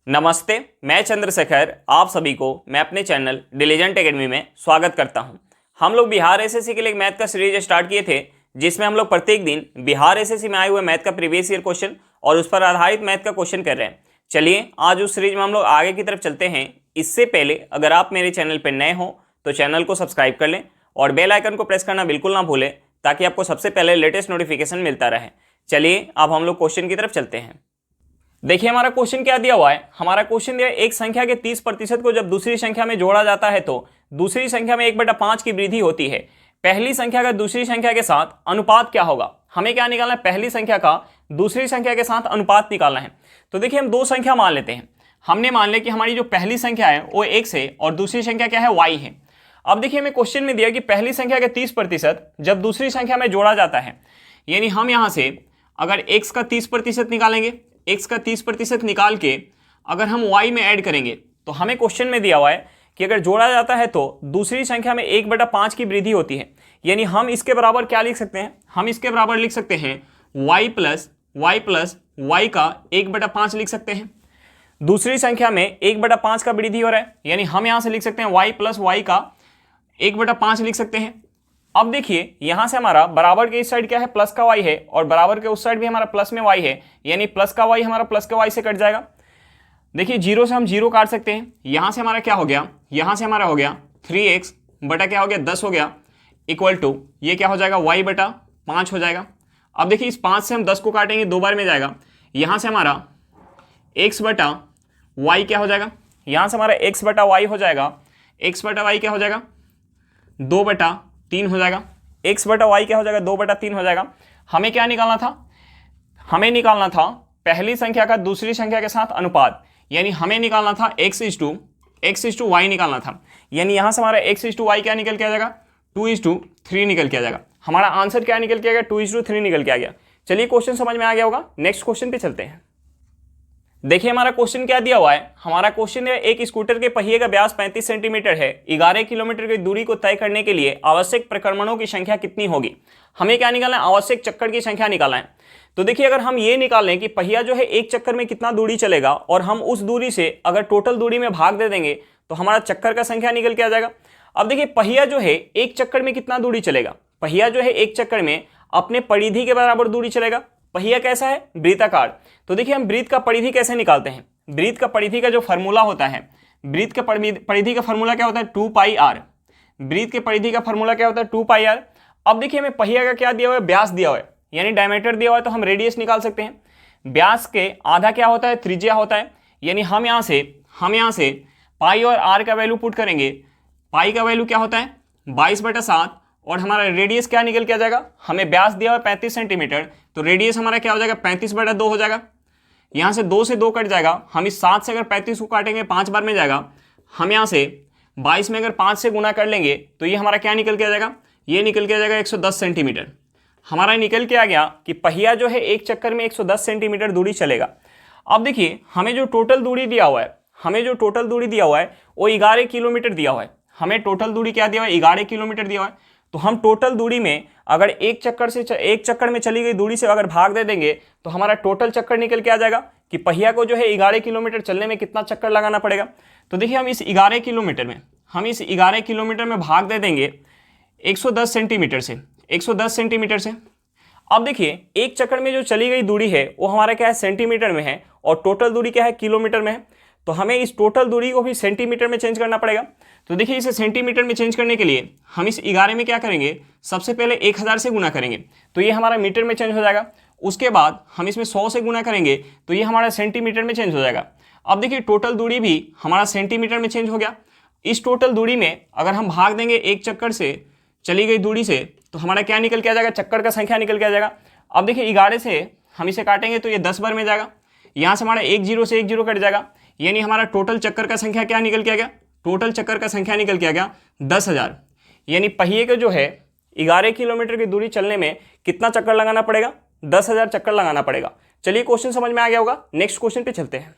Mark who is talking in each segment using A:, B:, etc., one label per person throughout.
A: नमस्ते, मैं चंद्रशेखर आप सभी को मैं अपने चैनल डिलीजेंट एकेडमी में स्वागत करता हूं। हम लोग बिहार एसएससी के लिए एक मैथ का सीरीज स्टार्ट किए थे, जिसमें हम लोग प्रत्येक दिन बिहार एसएससी में आए हुए मैथ का प्रीवियस ईयर क्वेश्चन और उस पर आधारित मैथ का क्वेश्चन कर रहे हैं। चलिए आज उस सीरीज में हम लोग आगे की तरफ चलते हैं। इससे पहले अगर आप मेरे चैनल पर नए हो तो चैनल को सब्सक्राइब कर लें और बेल आइकन को प्रेस करना बिल्कुल ना भूलें, ताकि आपको सबसे पहले लेटेस्ट नोटिफिकेशन मिलता रहे। चलिए अब हम लोग क्वेश्चन की तरफ चलते हैं। देखिए हमारा क्वेश्चन क्या दिया हुआ है। हमारा क्वेश्चन दिया है, एक संख्या के 30% को जब दूसरी संख्या में जोड़ा जाता है तो दूसरी संख्या में 1/5 की वृद्धि होती है। पहली संख्या का दूसरी संख्या के साथ अनुपात क्या होगा। हमें क्या निकालना है, पहली संख्या का दूसरी संख्या के साथ अनुपात निकालना है। तो देखिए हम दो संख्या मान लेते हैं। हमने मान लिया कि हमारी जो पहली संख्या है वो x है और दूसरी संख्या क्या है, y है। अब देखिए हमें क्वेश्चन में दिया कि पहली संख्या के 30% जब दूसरी संख्या में जोड़ा जाता है, यानी हम यहां से अगर x का 30% निकालेंगे, x का 30% निकाल के अगर हम y में ऐड करेंगे तो हमें क्वेश्चन में दिया हुआ है कि अगर जोड़ा जाता है तो दूसरी संख्या में 1/5 की वृद्धि होती है। यानी हम इसके बराबर क्या लिख सकते हैं, हम इसके बराबर लिख सकते हैं y प्लस y का 1/5 लिख सकते हैं। दूसरी संख्या में 1/5 का वृद्धि हो रहा है, यानी हम यहां से लिख सकते हैं y प्लस y का 1/5 लिख सकते हैं। अब देखिए यहां से हमारा बराबर के इस साइड क्या है, प्लस का y है, और बराबर के उस साइड भी हमारा प्लस में y है, यानी प्लस का y हमारा प्लस का y से कट जाएगा। देखिए जीरो से हम जीरो काट सकते हैं। यहां से हमारा क्या हो गया, यहां से हमारा हो गया 3x बटा क्या हो गया 10 हो गया, इक्वल टू ये क्या हो जाएगा y/5 हो जाएगा। अब देखिए इस 5 से हम 10 को काटेंगे, 2 बार में जाएगा। यहां से हमारा x/y क्या हो जाएगा, यहां से हमारा x/y हो जाएगा, x/y क्या हो जाएगा 2/3 हो जाएगा। x/y क्या हो जाएगा 2/3 हो जाएगा। हमें क्या निकालना था, हमें निकालना था पहली संख्या का दूसरी संख्या के साथ अनुपात, यानी हमें निकालना था x/y निकालना था। यानी यहां से हमारा x/y क्या निकल के आ जाएगा 2:3 निकल के आ जाएगा। हमारा आंसर क्या निकल के आ गया 2:3 निकल के आ गया। चलिए क्वेश्चन समझ में आ गया होगा, नेक्स्ट क्वेश्चन पे चलते हैं। देखिए हमारा क्वेश्चन क्या दिया हुआ है। हमारा क्वेश्चन है, एक स्कूटर के पहिए का व्यास 35 सेंटीमीटर है। 11 किलोमीटर की दूरी को तय करने के लिए आवश्यक प्रक्रमणों की संख्या कितनी होगी। हमें क्या निकालना है, आवश्यक चक्कर की संख्या निकालना है। तो देखिए अगर हम ये निकाल लें कि पहिया जो है एक चक्कर में कितना दूरी चलेगा और हम उस दूरी से अगर टोटल दूरी में भाग दे देंगे तो हमारा चक्कर का संख्या निकल के आ जाएगा। अब देखिए पहिया जो है एक चक्कर में कितना दूरी चलेगा, पहिया जो है एक चक्कर में अपने परिधि के बराबर दूरी चलेगा। पहिया कैसा है, वृत्ताकार। तो देखिए हम वृत्त का परिधि कैसे निकालते हैं। वृत्त का परिधि का जो फॉर्मूला होता है, वृत्त का परिधि का फॉर्मूला क्या होता है 2πr। वृत्त के परिधि का फॉर्मूला क्या होता है 2πr। अब देखिए हमें पहिया का क्या दिया हुआ है, व्यास दिया हुआ है, यानी डायमीटर दिया हुआ है, तो हम रेडियस निकाल सकते हैं। व्यास के आधा क्या होता है, त्रिज्या होता है। यानी हम यहाँ से पाई और आर का वैल्यू पुट करेंगे। पाई का वैल्यू क्या होता है 22/7, और हमारा रेडियस क्या निकल के आ जाएगा, हमें व्यास दिया हुआ है 35 सेंटीमीटर, तो रेडियस हमारा क्या हो जाएगा 35/2 हो जाएगा। यहाँ से 2 से 2 कट जाएगा। हम इस 7 से अगर 35 को काटेंगे 5 बार में जाएगा। हम यहाँ से 22 में अगर 5 से गुना कर लेंगे तो ये हमारा क्या निकल के आ जाएगा, ये निकल के आ जाएगा 110 सेंटीमीटर। हमारा निकल के आ गया कि पहिया जो है एक चक्कर में 110 सेंटीमीटर दूरी चलेगा। अब देखिए हमें जो टोटल दूरी दिया हुआ है, वो 11 किलोमीटर दिया हुआ है। हमें टोटल दूरी क्या दिया हुआ है, 11 किलोमीटर दिया हुआ है। तो हम टोटल दूरी में अगर एक चक्कर में चली गई दूरी से अगर भाग दे देंगे तो हमारा टोटल चक्कर निकल के आ जाएगा कि पहिया को जो है 11 किलोमीटर चलने में कितना चक्कर लगाना पड़ेगा। तो देखिए हम इस 11 किलोमीटर में भाग दे देंगे 110 सेंटीमीटर से। अब देखिए एक चक्कर में जो चली गई दूरी है वो हमारा क्या है सेंटीमीटर में है, और टोटल दूरी क्या है किलोमीटर में है। तो हमें इस टोटल दूरी को भी सेंटीमीटर में चेंज करना पड़ेगा। तो देखिए इसे सेंटीमीटर में चेंज करने के लिए हम इस 11 में क्या करेंगे, सबसे पहले 1000 से गुना करेंगे तो ये हमारा मीटर में चेंज हो जाएगा। उसके बाद हम इसमें 100 से गुना करेंगे तो ये हमारा सेंटीमीटर में चेंज हो जाएगा। अब देखिए टोटल दूरी भी हमारा सेंटीमीटर में चेंज हो गया। इस टोटल दूरी में अगर हम भाग देंगे एक चक्कर से चली गई दूरी से तो हमारा क्या निकल के आ जाएगा, चक्कर का संख्या निकल के आ जाएगा। अब देखिए 11 से हम इसे काटेंगे तो ये 10 बार में जाएगा। यहाँ से हमारा 1 0 से 1 0 कट जाएगा, यानी हमारा टोटल चक्कर का संख्या क्या निकल के आ गया, टोटल चक्कर का संख्या निकल के आ गया 10,000। यानी पहिए के जो है 11 किलोमीटर की दूरी चलने में कितना चक्कर लगाना पड़ेगा, 10,000 चक्कर लगाना पड़ेगा। चलिए क्वेश्चन समझ में आ गया होगा, नेक्स्ट क्वेश्चन पे चलते हैं।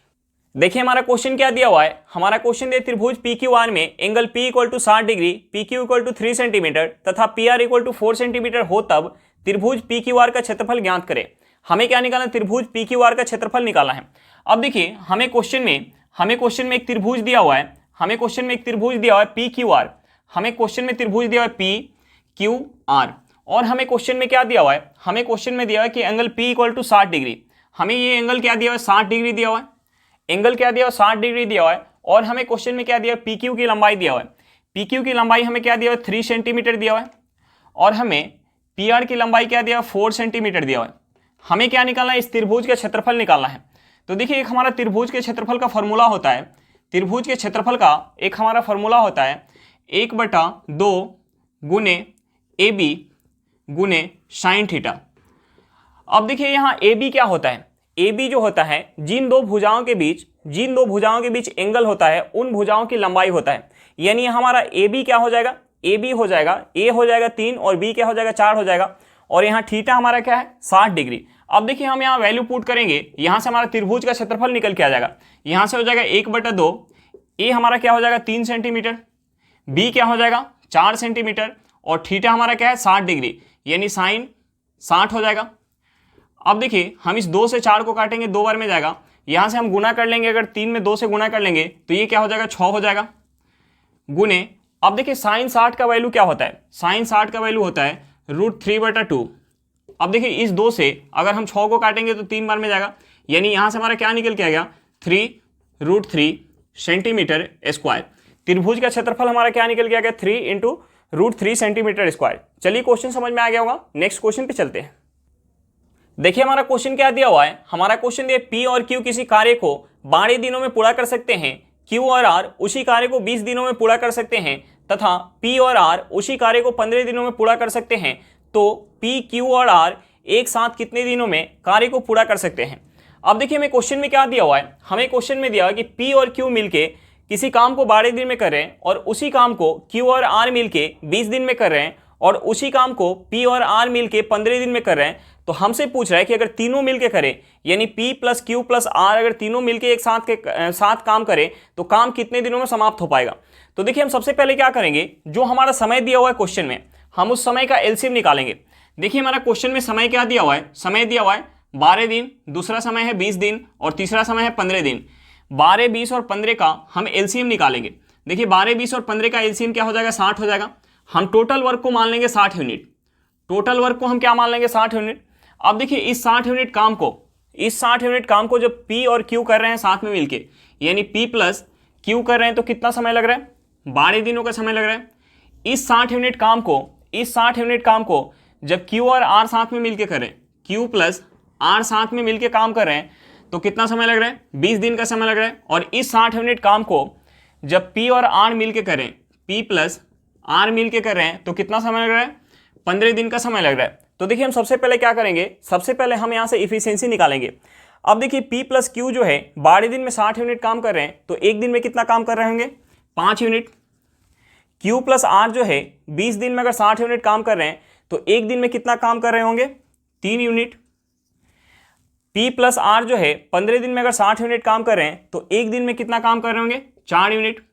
A: देखिए हमारा क्वेश्चन क्या दिया हुआ है। हमारा क्वेश्चन दिया त्रिभुज PQR में angle P = 60 degree, PQ = 3 centimetre तथा PR = 4 सेंटीमीटर हो तब त्रिभुज PQR का क्षेत्रफल ज्ञात करें। हमें क्या निकालना है, त्रिभुज PQR का क्षेत्रफल निकालना है। अब देखिए हमें क्वेश्चन में हमें क्वेश्चन में एक त्रिभुज दिया हुआ है, हमें क्वेश्चन में एक त्रिभुज दिया हुआ है पी क्यू आर, हमें क्वेश्चन में त्रिभुज दिया हुआ है पी क्यू आर, और हमें क्वेश्चन में क्या दिया हुआ है, हमें क्वेश्चन में दिया हुआ है कि एंगल पी इक्वल टू 60 डिग्री। हमें ये एंगल क्या दिया हुआ है, 60 डिग्री दिया हुआ है, एंगल क्या दिया हुआ है, 60 डिग्री दिया हुआ है। और हमें क्वेश्चन में क्या दिया है, पी क्यू की लंबाई दिया हुआ है, पी क्यू की लंबाई हमें क्या दिया हुआ है, 3 सेंटीमीटर दिया हुआ है, और हमें पी आर की लंबाई क्या दिया हुआ है, 4 सेंटीमीटर दिया हुआ है। हमें क्या निकालना है, इस त्रिभुज का क्षेत्रफल निकालना है। तो देखिए एक हमारा त्रिभुज के क्षेत्रफल का फॉर्मूला होता है, त्रिभुज के क्षेत्रफल का एक हमारा फॉर्मूला होता है 1/2 गुने ए बी गुने साइन थीटा। अब देखिए यहाँ ए बी क्या होता है, ए बी जो होता है जिन दो भुजाओं के बीच एंगल होता है उन भुजाओं की लंबाई होता है। यानी हमारा ए बी क्या हो जाएगा, ए बी हो जाएगा, ए हो जाएगा 3 और बी क्या हो जाएगा 4 हो जाएगा, और यहाँ थीटा हमारा क्या है 60 डिग्री। अब देखिए हम यहाँ वैल्यू पुट करेंगे, यहाँ से हमारा त्रिभुज का क्षेत्रफल निकल के आ जाएगा, यहाँ से हो जाएगा 1/2, ए हमारा क्या हो जाएगा 3 सेंटीमीटर, बी क्या हो जाएगा 4 सेंटीमीटर, और थीटा हमारा क्या है 60 डिग्री, यानी साइन 60 हो जाएगा। अब देखिए हम इस 2 से 4 को काटेंगे, 2 बार में जाएगा, यहाँ से हम गुना कर लेंगे, अगर 3 में 2 से गुना कर लेंगे तो ये क्या हो जाएगा 6 हो जाएगा, गुने। अब देखिए साइन 60 का वैल्यू क्या होता है, साइन 60 का वैल्यू होता है √3/2। अब देखिए इस 2 से अगर हम 6 को काटेंगे तो 3 बार में जाएगा, यानी यहाँ से हमारा क्या निकल के आ गया 3√3 सेंटीमीटर स्क्वायर। त्रिभुज का क्षेत्रफल हमारा क्या निकल के आ गया 3 × √3 सेंटीमीटर स्क्वायर। चलिए क्वेश्चन समझ में आ गया होगा, नेक्स्ट क्वेश्चन पे चलते हैं। देखिए हमारा क्वेश्चन क्या दिया हुआ है, हमारा क्वेश्चन दिया पी और क्यू किसी कार्य को 12 दिनों में पूरा कर सकते हैं, क्यू और आर उसी कार्य को 20 दिनों में पूरा कर सकते हैं, तथा पी और आर उसी कार्य को 15 दिनों में पूरा कर सकते हैं। तो पी क्यू और आर एक साथ कितने दिनों में कार्य को पूरा कर सकते हैं। अब देखिए हमें क्वेश्चन में क्या दिया हुआ है, हमें क्वेश्चन में दिया हुआ है कि पी और क्यू मिलके किसी काम को 12 दिन में कर रहे हैं, और उसी काम को क्यू और आर मिलके 20 दिन में कर रहे हैं, और उसी काम को पी और आर मिलके 15 दिन में कर रहे हैं। तो हमसे पूछ रहा है कि अगर तीनों मिलके करें, यानी p plus q plus r अगर तीनों मिलके एक साथ काम करें तो काम कितने दिनों में समाप्त हो पाएगा। तो देखिए हम सबसे पहले क्या करेंगे, जो हमारा समय दिया हुआ है क्वेश्चन में, हम उस समय का एलसीएम निकालेंगे। देखिए हमारा क्वेश्चन में समय क्या दिया हुआ है, समय दिया हुआ है 12 दिन, दूसरा समय है 20 दिन, और तीसरा समय है 15 दिन। 12, 20 और 15 का हम एलसीएम निकालेंगे। देखिए 12, 20 और 15 का एलसीएम क्या हो जाएगा 60 हो जाएगा। हम टोटल वर्क को मान लेंगे 60 यूनिट, टोटल वर्क को हम क्या मान लेंगे 60 यूनिट। अब देखिए इस 60 यूनिट काम को जब पी और क्यू कर रहे हैं साथ में मिलके, यानी पी प्लस क्यू कर रहे हैं, तो कितना समय लग रहा है 12 दिनों का समय लग रहा है। इस 60 यूनिट काम को जब क्यू और आर साथ में मिलके कर रहे हैं, क्यू प्लस आर साथ में मिलके काम कर रहे हैं, तो कितना समय लग रहा है 20 दिन का समय लग रहा है। और इस 60 यूनिट काम को जब पी और आर मिलके करें, पी प्लस आर मिलके कर रहे हैं, तो कितना समय लग रहा है 15 दिन का समय लग रहा है। तो देखिए हम सबसे पहले क्या करेंगे, सबसे पहले हम यहाँ से इफिशियंसी निकालेंगे। अब देखिए पी प्लस क्यू जो है 12 दिन में 60 यूनिट काम कर रहे हैं, तो एक दिन में कितना काम कर रहे होंगे 5 यूनिट। क्यू प्लस आर जो है 20 दिन में अगर 60 यूनिट काम कर रहे हैं, तो एक दिन में कितना काम कर रहे होंगे 3 यूनिट। पी प्लस आर जो है 15 दिन में अगर 60 यूनिट काम कर रहे हैं, तो एक दिन में कितना काम कर रहे होंगे 4 यूनिट।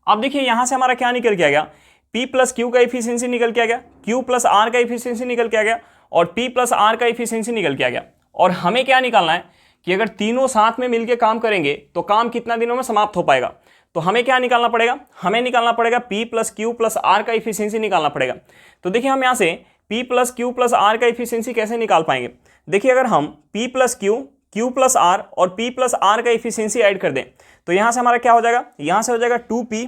A: अब देखिए यहाँ से हमारा क्या निकल के आ गया, P प्लस क्यू का इफिशियंसी निकल के आ गया, Q प्लस आर का इफिशियंसी निकल के आ गया, और P प्लस आर का इफिशियंसी निकल के आ गया। और हमें क्या निकालना है कि अगर तीनों साथ में मिलके काम करेंगे तो काम कितना दिनों में समाप्त हो पाएगा। तो हमें क्या निकालना पड़ेगा, हमें निकालना पड़ेगा P plus q plus r का इफिशियंसी निकालना पड़ेगा। तो देखिए हम यहाँ से P plus q plus r का इफिशियंसी कैसे निकाल पाएंगे। देखिए अगर हम P plus q, Q plus r और P प्लस आर का इफिशियंसी ऐड कर दें, तो यहाँ से हमारा क्या हो जाएगा, यहाँ से हो जाएगा 2P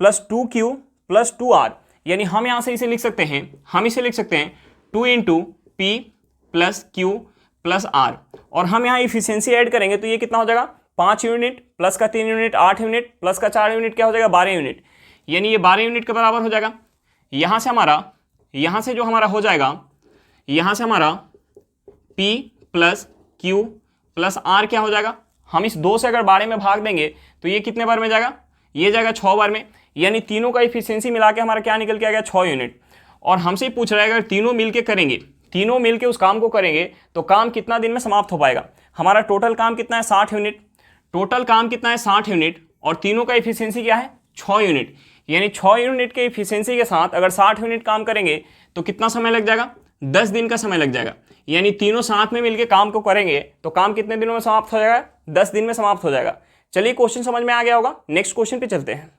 A: plus 2Q plus 2R। यानी हम यहाँ से इसे लिख सकते हैं, 2 × P plus Q plus R, और हम यहाँ इफिशियंसी ऐड करेंगे तो ये कितना हो जाएगा 5 यूनिट प्लस का 3 यूनिट 8 यूनिट प्लस का 4 यूनिट क्या हो जाएगा 12 यूनिट। यानी ये 12 यूनिट के बराबर हो जाएगा। यहाँ से जो हमारा हो जाएगा, यहाँ से हमारा P plus Q plus R क्या हो जाएगा, हम इस 2 से अगर 12 में भाग देंगे तो ये कितने बार में जाएगा, ये जाएगा 6 बार में। यानी तीनों का इफिशियंसी मिला के हमारा क्या निकल के आ गया 6 यूनिट। और हमसे पूछ रहा है अगर तीनों मिलके करेंगे, तीनों मिलके उस काम को करेंगे तो काम कितना दिन में समाप्त हो पाएगा। हमारा टोटल काम कितना है 60 यूनिट, टोटल काम कितना है 60 यूनिट, और तीनों का इफिशियंसी क्या है 6 यूनिट। यानी 6 यूनिट के इफिशियंसी के साथ अगर 60 यूनिट काम करेंगे तो कितना समय लग जाएगा 10 दिन का समय लग जाएगा। यानी तीनों साथ में मिलके काम को करेंगे तो काम कितने दिनों में समाप्त हो जाएगा 10 दिन में समाप्त हो जाएगा। चलिए क्वेश्चन समझ में आ गया होगा, नेक्स्ट क्वेश्चन पे चलते हैं।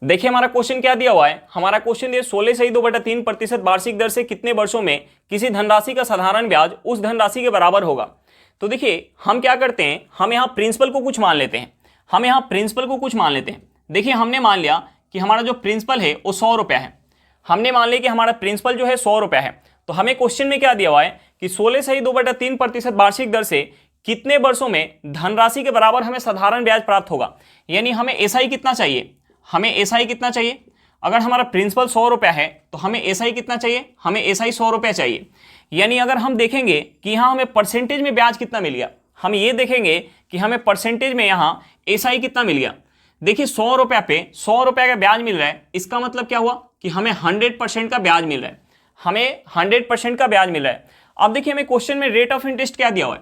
A: देखिए हमारा क्वेश्चन क्या दिया हुआ है, हमारा क्वेश्चन दिया 16.2/3% वार्षिक दर से कितने वर्षों में किसी धनराशि का साधारण ब्याज उस धनराशि के बराबर होगा। तो देखिए हम क्या करते हैं, हम यहाँ प्रिंसिपल को कुछ मान लेते हैं, देखिए हमने मान लिया कि हमारा जो प्रिंसिपल है वो 100 रुपया है, हमने मान लिया कि हमारा प्रिंसिपल जो है 100 रुपया है। तो हमें क्वेश्चन में क्या दिया हुआ है कि 16.2/3% वार्षिक दर से कितने वर्षों में धनराशि के बराबर हमें साधारण ब्याज प्राप्त होगा। यानी हमें एसआई कितना चाहिए, अगर हमारा प्रिंसिपल 100 रुपया है तो हमें एसआई कितना चाहिए, हमें एसआई 100 रुपया चाहिए। यानी अगर हम देखेंगे कि यहाँ हमें परसेंटेज में ब्याज कितना मिल गया, हम ये देखेंगे कि हमें परसेंटेज में यहाँ एसआई कितना मिल गया। देखिए 100 रुपया पे 100 रुपया का ब्याज मिल रहा है, इसका मतलब क्या हुआ कि हमें 100% का ब्याज मिल रहा है, अब देखिए हमें क्वेश्चन में रेट ऑफ इंटरेस्ट क्या दिया हुआ है,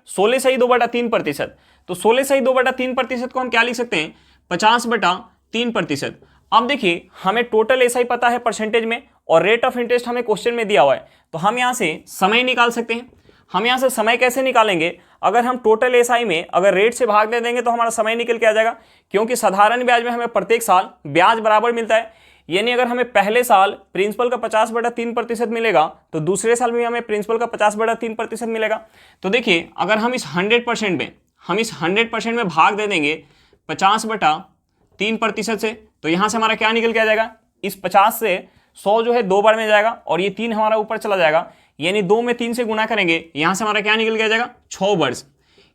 A: 16/2/3%। तो 16/2/3% को हम क्या लिख सकते हैं, 50/3%। अब देखिए हमें टोटल एसआई पता है परसेंटेज में और रेट ऑफ इंटरेस्ट हमें क्वेश्चन में दिया हुआ है, तो हम यहाँ से समय निकाल सकते हैं। हम यहाँ से समय कैसे निकालेंगे, अगर हम टोटल एसआई में अगर रेट से भाग दे देंगे तो हमारा समय निकल के आ जाएगा, क्योंकि साधारण ब्याज में हमें प्रत्येक साल ब्याज बराबर मिलता है। यानी अगर हमें पहले साल प्रिंसिपल का 50/3% मिलेगा तो दूसरे साल में हमें प्रिंसिपल का 50/3% मिलेगा। तो देखिए अगर हम इस 100% में भाग दे देंगे 50/3% से, तो यहाँ से हमारा क्या निकल के आ जाएगा, इस 50 से 100 जो है 2 बार में जाएगा और ये 3 हमारा ऊपर चला जाएगा, यानी 2 में 3 से गुना करेंगे, यहाँ से हमारा क्या निकल के आ जाएगा, 6 वर्ष।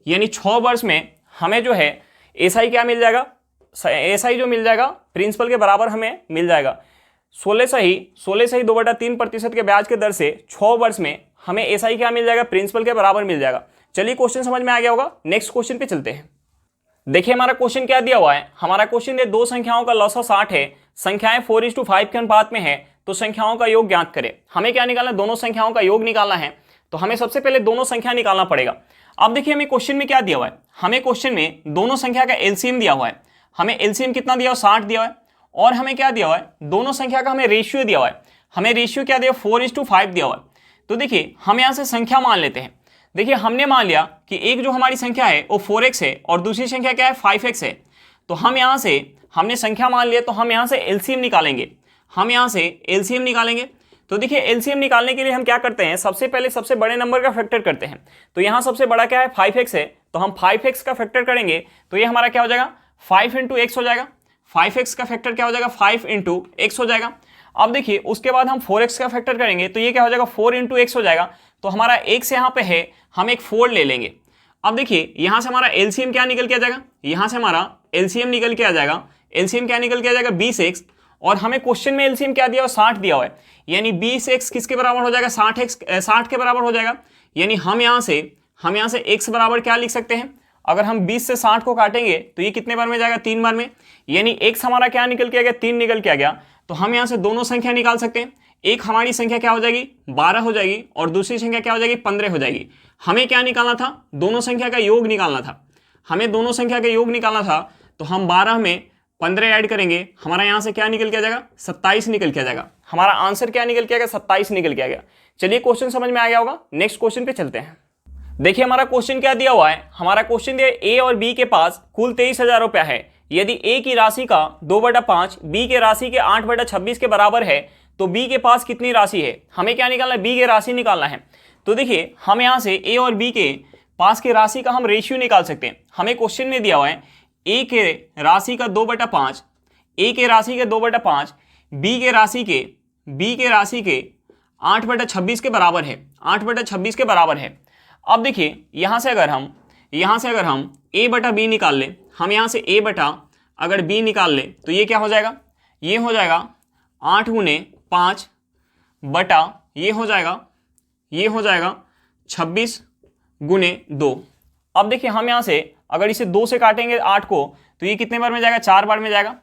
A: यानी 6 वर्ष में हमें जो है एसआई क्या मिल जाएगा, एसआई जो मिल जाएगा प्रिंसिपल के बराबर हमें मिल जाएगा। 16/2/3% के ब्याज के दर से 6 वर्ष में हमें एसआई क्या मिल जाएगा, प्रिंसिपल के बराबर मिल जाएगा। चलिए क्वेश्चन समझ में आ गया होगा, नेक्स्ट क्वेश्चन पे चलते हैं। देखिए हमारा क्वेश्चन क्या दिया हुआ है, हमारा क्वेश्चन है 2 संख्याओं का लॉसा 60 है, संख्याएं 4:5 के अनुपात में है, तो संख्याओं का योग ज्ञात करें। हमें क्या निकालना है, दोनों संख्याओं का योग निकालना है, तो हमें सबसे पहले दोनों संख्या निकालना पड़ेगा। अब देखिए हमें क्वेश्चन में क्या दिया हुआ है, हमें क्वेश्चन में दोनों संख्या का एलसीएम दिया हुआ है, हमें एलसीएम कितना दिया हुआ, 60 दिया हुआ है, और हमें क्या दिया हुआ है, दोनों संख्या का हमें रेशियो दिया हुआ है, हमें रेशियो क्या दिया, 4:5 दिया हुआ है। तो देखिए हम यहाँ से संख्या मान लेते हैं। देखिए हमने मान लिया कि एक जो हमारी संख्या है वो 4x है और दूसरी संख्या क्या है, 5x है। तो हम यहाँ से, हमने संख्या मान लिया, तो हम यहाँ से एलसीएम निकालेंगे, तो देखिए एलसीएम निकालने के लिए हम क्या करते हैं, सबसे पहले सबसे बड़े नंबर का फैक्टर करते हैं। तो यहाँ सबसे बड़ा क्या है, 5x है, तो हम 5x का फैक्टर करेंगे, तो ये हमारा क्या हो जाएगा, 5 × x हो जाएगा। 5x का फैक्टर क्या हो जाएगा, 5 × x हो जाएगा। अब देखिए उसके बाद हम 4x का फैक्टर करेंगे, तो ये क्या हो जाएगा, 4 × x हो जाएगा। तो हमारा x यहाँ पे है, हम एक 4 ले लेंगे। अब देखिए यहाँ से हमारा एलसीएम क्या निकल के आ जाएगा, यहाँ से हमारा एलसीएम निकल के आ जाएगा, एलसीएम क्या निकल के आ जाएगा, 20x, और हमें क्वेश्चन में एलसीएम क्या दिया हुआ, 60 दिया हुआ है, यानी 20x किसके बराबर हो जाएगा, 60 के बराबर हो जाएगा। यानी हम यहाँ से x बराबर क्या लिख सकते हैं, अगर हम 20 से 60 को काटेंगे तो ये कितने बार में जाएगा, 3 बार में, यानी x हमारा क्या निकल के आ गया, 3 निकल के आ गया। तो हम यहाँ से दोनों संख्या निकाल सकते हैं, एक हमारी संख्या क्या हो जाएगी, 12 हो जाएगी, और दूसरी संख्या क्या हो जाएगी, 15 हो जाएगी। हमें क्या निकालना था, दोनों संख्या का योग निकालना था, तो हम 12 में 15 ऐड करेंगे, हमारा यहाँ से क्या निकल के आ जाएगा, 27 निकल के आ जाएगा। हमारा आंसर क्या निकल के आ गया, 27 निकल के आ गया। चलिए क्वेश्चन समझ में आ गया होगा, नेक्स्ट क्वेश्चन पे चलते हैं। देखिए हमारा क्वेश्चन क्या दिया हुआ है, हमारा क्वेश्चन दिया ए और बी के पास कुल 23,000 रुपया है। यदि ए की राशि का 2/5 बी के राशि के 8/26 के बराबर है, तो बी के पास कितनी राशि है। हमें क्या निकालना है, बी की राशि निकालना है। तो देखिए हम यहाँ से ए और बी के पास की राशि का हम रेशियो निकाल सकते हैं। हमें क्वेश्चन में दिया हुआ है ए के राशि का 2/5, ए के राशि के 2/5 बी के राशि के 8/26 के बराबर है, 8/26 के बराबर है। अब देखिए यहाँ से अगर हम a/b निकाल लें, हम यहाँ से अगर b निकाल लें, तो ये क्या हो जाएगा, ये हो जाएगा 8 × 5 बटा ये हो जाएगा 26 × 2। अब देखिए हम यहाँ से अगर इसे 2 से काटेंगे 8 को, तो ये कितने बार में जाएगा, 4 बार में जाएगा।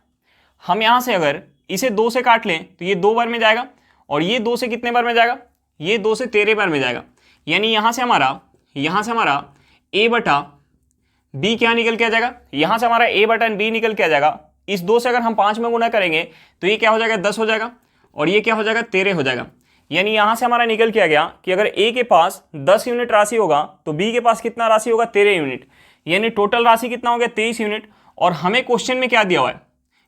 A: हम यहाँ से अगर इसे 2 से काट लें तो ये 2 बार में जाएगा, और ये 2 से कितने बार में जाएगा, ये 2 से 13 बार में जाएगा। यानी यहाँ से हमारा a/b क्या निकल के आ जाएगा, यहाँ से हमारा a/b निकल के आ जाएगा। इस 2 से अगर हम 5 में गुना करेंगे तो ये क्या हो जाएगा, 10 हो जाएगा, और ये क्या हो जाएगा, 13 हो जाएगा। यानी यहाँ से हमारा निकल के आ गया कि अगर a के पास 10 यूनिट राशि होगा तो b के पास कितना राशि होगा, 13 यूनिट। यानी टोटल राशि कितना हो गया 23 यूनिट। और हमें क्वेश्चन में क्या दिया हुआ है,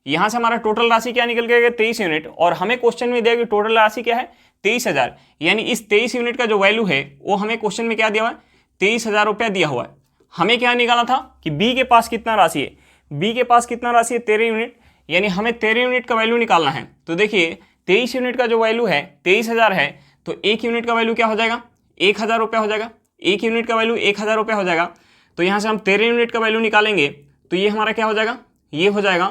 A: यहाँ से हमारा टोटल राशि क्या निकल के गया 23 यूनिट, और हमें क्वेश्चन में दिया कि टोटल राशि क्या है 23,000। यानी इस 23 यूनिट का जो वैल्यू है वो हमें क्वेश्चन में क्या दिया हुआ है 23,000 रुपया दिया हुआ है। हमें क्या निकालना था कि बी के पास कितना राशि है, बी के पास कितना राशि है 13 यूनिट, यानी हमें 13 यूनिट का वैल्यू निकालना है। तो देखिए 23 यूनिट का जो वैल्यू है 23,000 है, तो एक यूनिट का वैल्यू क्या हो जाएगा 1,000 रुपया हो जाएगा, एक यूनिट का वैल्यू 1,000 रुपया हो जाएगा। तो यहाँ से हम 13 यूनिट का वैल्यू निकालेंगे तो ये हमारा क्या हो जाएगा, ये हो जाएगा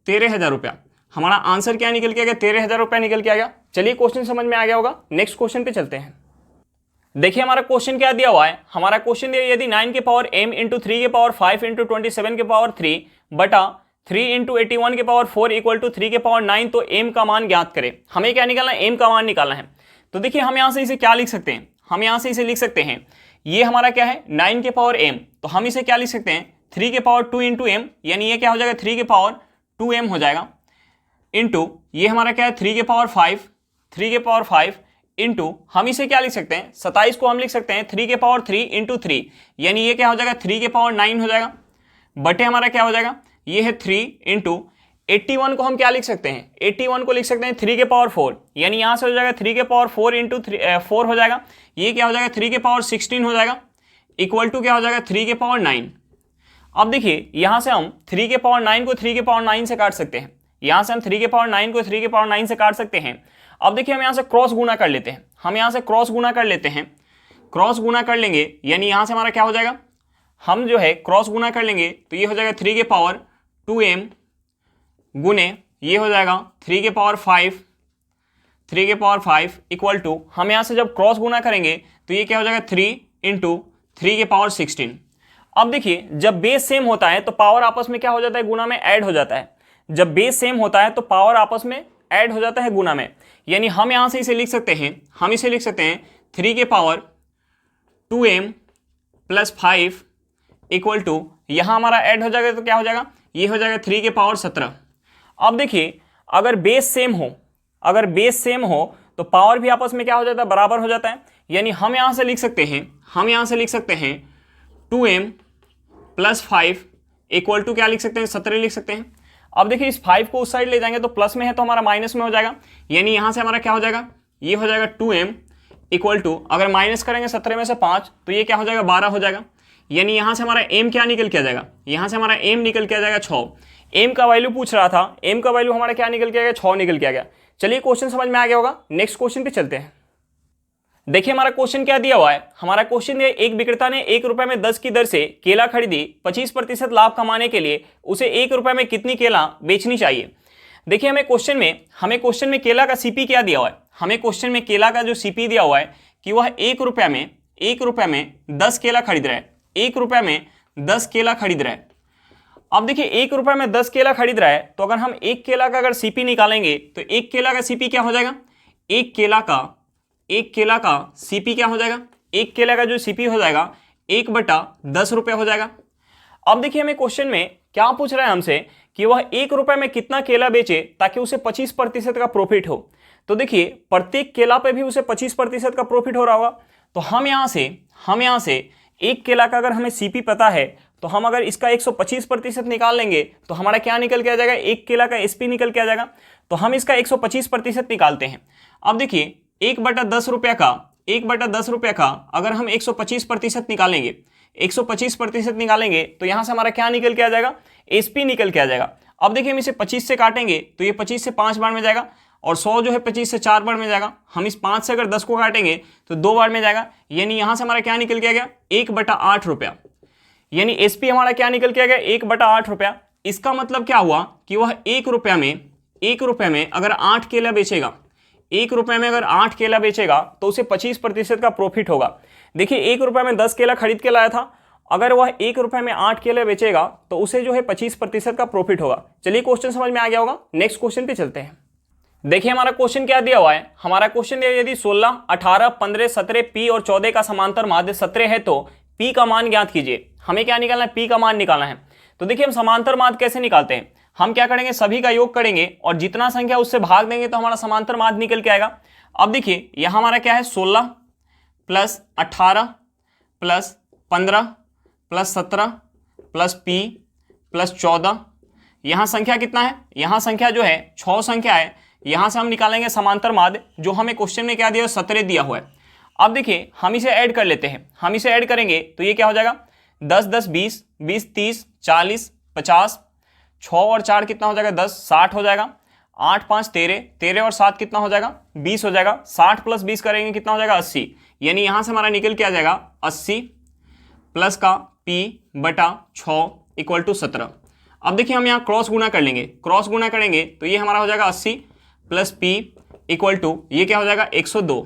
A: 13,000 रुपया। हमारा आंसर क्या निकल के आ गया 13,000 रुपया निकल के आ गया। चलिए क्वेश्चन समझ में आ गया होगा, नेक्स्ट क्वेश्चन पे चलते हैं। देखिए हमारा क्वेश्चन क्या दिया हुआ है, हमारा क्वेश्चन दिया यदि 9 के पावर m इंटू 3 के पावर 5 इंटू 27 के पावर 3 बटा 3 इंटू 81 के पावर 4 इक्वल टू 3 के पावर 9 तो m का मान ज्ञात करें। हमें क्या निकालना है, m का मान निकालना है। तो देखिए हम यहाँ से इसे क्या लिख सकते हैं, हम यहाँ से इसे लिख सकते हैं, ये हमारा क्या है 9 के पावर m, तो हम इसे क्या लिख सकते हैं 3 के पावर 2 इंटू m, यानी ये क्या हो जाएगा 3 के पावर 2m हो जाएगा, इंटू ये हमारा क्या है 3 के पावर 5, 3 के पावर 5 इंटू हम इसे क्या लिख सकते हैं 27 को हम लिख सकते हैं 3 के पावर 3 इंटू 3, यानी ये क्या हो जाएगा 3 के पावर 9 हो जाएगा, बटे हमारा क्या हो जाएगा ये है 3 इंटू 81 को हम क्या लिख सकते हैं 81 को लिख सकते हैं 3 के पावर 4, यानी यहाँ से हो जाएगा 3 के पावर 4 इंटू 4 हो जाएगा, ये क्या हो जाएगा 3 के पावर 16 हो जाएगा, इक्वल टू क्या हो जाएगा 3 के पावर 9। अब देखिए यहाँ से हम 3 के पावर 9 को 3 के पावर 9 से काट सकते हैं, यहाँ से हम 3 के पावर 9 को 3 के पावर 9 से काट सकते हैं। अब देखिए हम यहाँ से क्रॉस गुना कर लेते हैं, हम यहाँ से क्रॉस गुना कर लेते हैं, क्रॉस गुना कर लेंगे यानी यहाँ से हमारा क्या हो जाएगा, हम जो है क्रॉस गुना कर लेंगे तो ये हो जाएगा 3 के पावर 2m गुने ये हो जाएगा 3 के पावर 5, 3 के पावर 5 इक्वल टू हम यहाँ से जब क्रॉस गुना करेंगे तो ये क्या हो जाएगा 3 इंटू 3 के पावर 16। अब देखिए जब बेस सेम होता है तो पावर आपस में क्या हो जाता है गुना में ऐड हो जाता है, जब बेस सेम होता है तो पावर आपस में ऐड हो जाता है गुना में, यानी हम यहाँ से इसे लिख सकते हैं, हम इसे लिख सकते हैं 3 के power 2m plus 5 equal to यहाँ हमारा ऐड हो जाएगा तो क्या हो जाएगा ये हो जाएगा 3 के पावर 17। अब देखिए अगर बेस सेम हो, अगर बेस सेम हो तो पावर भी आपस में क्या हो जाता है बराबर हो जाता है, यानी हम यहाँ से लिख सकते हैं, हम यहाँ से लिख सकते हैं 2m प्लस 5 इक्वल टू क्या लिख सकते हैं 17 लिख सकते हैं। अब देखिए इस 5 को उस साइड ले जाएंगे तो प्लस में है तो हमारा माइनस में हो जाएगा, यानी यहाँ से हमारा क्या हो जाएगा ये हो जाएगा 2m इक्वल टू अगर माइनस करेंगे 17 में से 5 तो ये क्या हो जाएगा 12 हो जाएगा, यानी यहाँ से हमारा m क्या निकल के आ जाएगा, यहाँ से हमारा m निकल के आ जाएगा 6। m का वैल्यू पूछ रहा था, m का वैल्यू हमारा क्या निकल के आ गया 6 निकल के आ गया। चलिए क्वेश्चन समझ में आ गया होगा, नेक्स्ट क्वेश्चन पे चलते हैं। देखिए हमारा क्वेश्चन क्या दिया हुआ है, हमारा क्वेश्चन है एक विक्रेता ने 1 रुपए में 10 की दर से केला खरीदी, 25% लाभ कमाने के लिए उसे 1 रुपए में कितनी केला बेचनी चाहिए। देखिए हमें क्वेश्चन में केला का सीपी क्या दिया हुआ है, हमें क्वेश्चन में केला का जो सीपी दिया हुआ है कि वह 1 रुपए में 10 केला खरीद रहा है, 1 रुपए में 10 केला खरीद रहा है। अब देखिए 1 रुपए में 10 केला खरीद रहा है तो अगर हम 1 केला का अगर सीपी निकालेंगे तो 1 केला का सीपी क्या हो जाएगा, 1 केला का सीपी क्या हो जाएगा, 1 केला का जो सीपी हो जाएगा 1/10 रुपये हो जाएगा। अब देखिए हमें क्वेश्चन में क्या पूछ रहा है हमसे कि वह 1 रुपए में कितना केला बेचे ताकि उसे 25% का प्रॉफिट हो। तो देखिए प्रत्येक केला पे भी उसे 25% का प्रॉफिट हो रहा होगा, तो हम यहाँ से 1 केला का अगर हमें सीपी पता है तो हम अगर इसका 125% निकाल लेंगे तो हमारा क्या निकल के आ जाएगा, 1 केला का एसपी निकल के आ जाएगा। तो हम इसका 125% निकालते हैं। अब देखिए 1/10 रुपये का अगर हम 125% निकालेंगे, 125% निकालेंगे तो यहाँ से हमारा क्या निकल के आ जाएगा, एसपी निकल के आ जाएगा। अब देखिए हम इसे 25 से काटेंगे तो ये 25 से 5 बार में जाएगा और 100 जो है 25 से 4 बार में जाएगा। हम इस 5 से अगर 10 को काटेंगे तो 2 बार में जाएगा, यानी यहाँ से हमारा क्या निकल के आ गया 1/8 रुपया, यानी एसपी हमारा क्या निकल के आ गया 1/8 रुपया। इसका मतलब क्या हुआ कि वह 1 रुपये में अगर 8 केला बेचेगा, 1 रुपये में अगर 8 केला बेचेगा तो उसे 25% का प्रॉफिट होगा। देखिए 1 रुपये में 10 केला खरीद के लाया था, अगर वह 1 रुपये में 8 केला बेचेगा तो उसे जो है 25% का प्रॉफिट होगा। चलिए क्वेश्चन समझ में आ गया होगा, नेक्स्ट क्वेश्चन पे चलते हैं। देखिए हमारा क्वेश्चन क्या दिया हुआ है, हमारा क्वेश्चन है यदि 16, 18, 15, 17 P और 14 का समांतर माध्य 17 है तो P का मान ज्ञात कीजिए। हमें क्या निकालना है, P का मान निकालना है। तो देखिए हम समांतर माध्य कैसे निकालते हैं, हम क्या करेंगे सभी का योग करेंगे और जितना संख्या उससे भाग देंगे तो हमारा समांतर माध्य निकल के आएगा। अब देखिए यहाँ हमारा क्या है 16 plus 18 plus 15 plus 17 plus P plus 14, यहाँ संख्या कितना है, यहाँ संख्या जो है 6 संख्या है, यहाँ से हम निकालेंगे समांतर माध्य जो हमें क्वेश्चन में क्या दिया है, 17 दिया हुआ है। अब देखिए हम इसे ऐड कर लेते हैं, हम इसे ऐड करेंगे तो ये क्या हो जाएगा 10 10 20 20 30 40 50, 6 और 4 कितना हो जाएगा 10, 60 हो जाएगा, 8 5 13, 13 और 7 कितना हो जाएगा 20 हो जाएगा, 60 प्लस 20 करेंगे कितना हो जाएगा 80, यानी यहाँ से हमारा निकल के आ जाएगा 80 प्लस का p बटा 6 इक्वल टू 17। अब देखिए हम यहाँ क्रॉस गुणा कर लेंगे, क्रॉस गुणा करेंगे तो ये हमारा हो जाएगा 80 प्लस p इक्वल टू ये क्या हो जाएगा 102।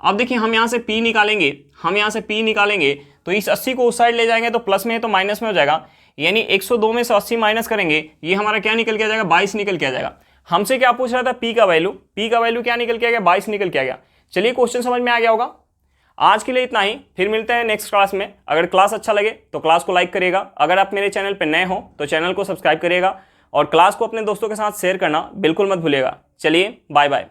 A: अब देखिए हम यहाँ से p निकालेंगे, हम यहाँ से p निकालेंगे तो इस 80 को उस साइड ले जाएंगे तो प्लस में है तो माइनस में हो जाएगा, यानी 102 में से 80 माइनस करेंगे ये हमारा क्या निकल के आ जाएगा 22 निकल के आ जाएगा। हमसे क्या पूछ रहा था p का वैल्यू क्या निकल के आ गया 22 निकल के आ गया। चलिए क्वेश्चन समझ में आ गया होगा। आज के लिए इतना ही, फिर मिलते हैं नेक्स्ट क्लास में। अगर क्लास अच्छा लगे तो क्लास को लाइक करिएगा, अगर आप मेरे चैनल पर नए हो तो चैनल को सब्सक्राइब करिएगा और क्लास को अपने दोस्तों के साथ शेयर करना बिल्कुल मत भूलिएगा। चलिए बाय बाय।